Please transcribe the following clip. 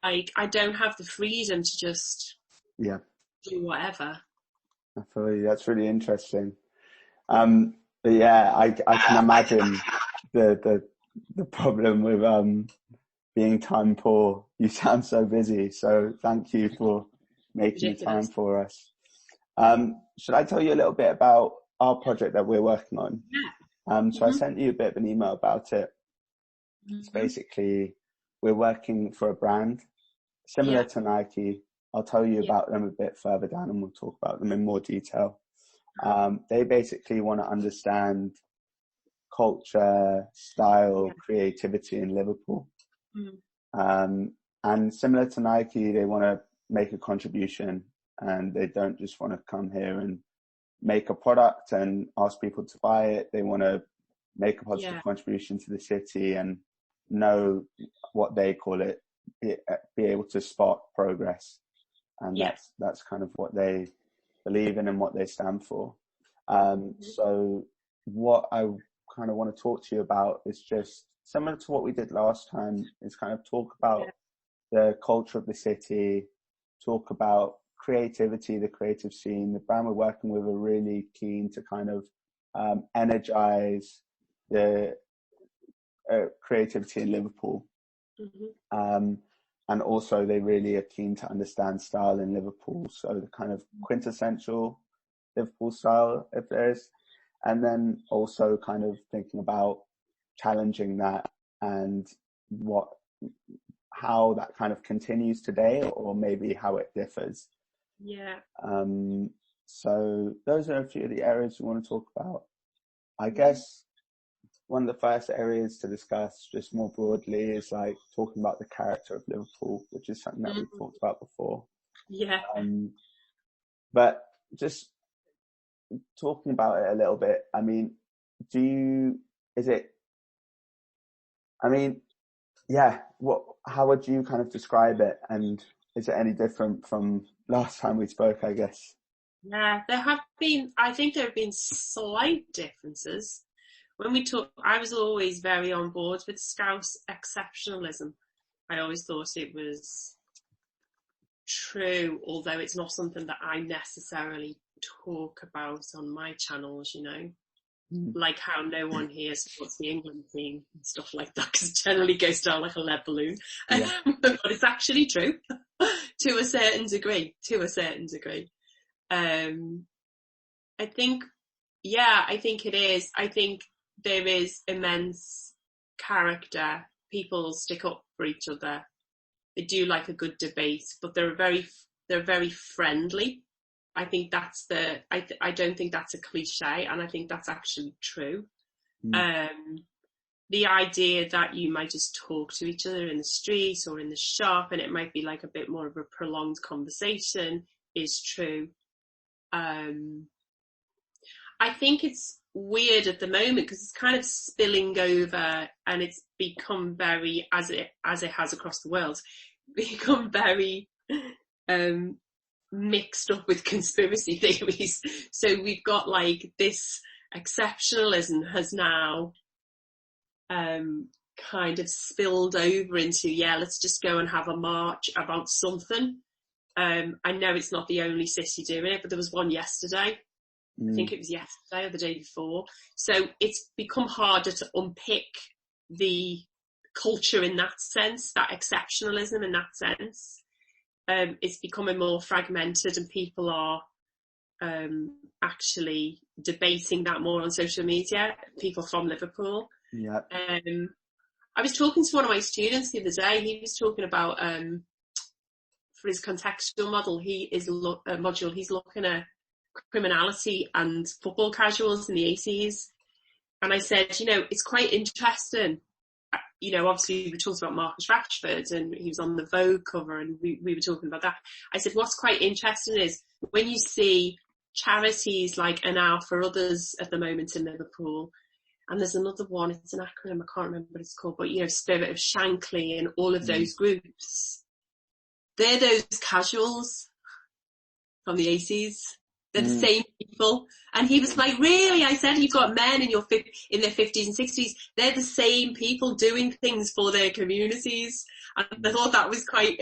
like I don't have the freedom to just do whatever. I feel you. That's really interesting. But yeah, I can imagine the problem with being time poor. You sound so busy, so thank you for making the time Ridiculous. for us. Should I tell you a little bit about our project that we're working on? Yeah. So I sent you a bit of an email about it. It's basically, we're working for a brand similar to Nike. I'll tell you about them a bit further down and we'll talk about them in more detail. They basically want to understand culture, style, creativity in Liverpool. And similar to Nike, they want to make a contribution and they don't just want to come here and make a product and ask people to buy it. They want to make a positive contribution to the city and know what they call it, be able to spot progress. And that's kind of what they believe in and what they stand for. So what I kind of want to talk to you about is just similar to what we did last time, is kind of talk about the culture of the city, talk about creativity, the creative scene. The brand we're working with are really keen to kind of energize the creativity in Liverpool. And also they really are keen to understand style in Liverpool. So the kind of quintessential Liverpool style, if there is, and then also kind of thinking about challenging that and how that kind of continues today or maybe how it differs. So those are a few of the areas we want to talk about. I guess one of the first areas to discuss just more broadly is like talking about the character of Liverpool, which is something that we've talked about before. But just talking about it a little bit, I mean, how would you kind of describe it? And is it any different from last time we spoke, I guess? Yeah, I think there have been slight differences. When we talk, I was always very on board with Scouse exceptionalism. I always thought it was true, although it's not something that I necessarily talk about on my channels, you know, like how no one here supports the England team and stuff like that, because it generally goes down like a lead balloon. But it's actually true to a certain degree. I think it is. I think there is immense character. People stick up for each other. They do like a good debate, but they're very friendly. I think that's I don't think that's a cliche, and I think that's actually true. The idea that you might just talk to each other in the street or in the shop and it might be like a bit more of a prolonged conversation is true. I think it's weird at the moment because it's kind of spilling over and it's become very, as it has across the world, become very mixed up with conspiracy theories. So we've got like this exceptionalism has now kind of spilled over into, let's just go and have a march about something. I know it's not the only city doing it, but there was one yesterday. I think it was yesterday or the day before. So it's become harder to unpick the culture in that sense, that exceptionalism in that sense. It's becoming more fragmented and people are actually debating that more on social media, people from Liverpool. I was talking to one of my students the other day. He was talking about, for his contextual model, he's looking at criminality and football casuals in the 80s. And I said, you know, it's quite interesting. You know, obviously we talked about Marcus Rashford and he was on the Vogue cover and we were talking about that. I said, what's quite interesting is when you see charities like An Hour for Others at the moment in Liverpool, and there's another one, it's an acronym, I can't remember what it's called, but, you know, Spirit of Shankly and all of those groups, they're those casuals from the 80s. They're the same people. And he was like, really? I said, you've got men in in their 50s and 60s. They're the same people doing things for their communities. And I thought that was quite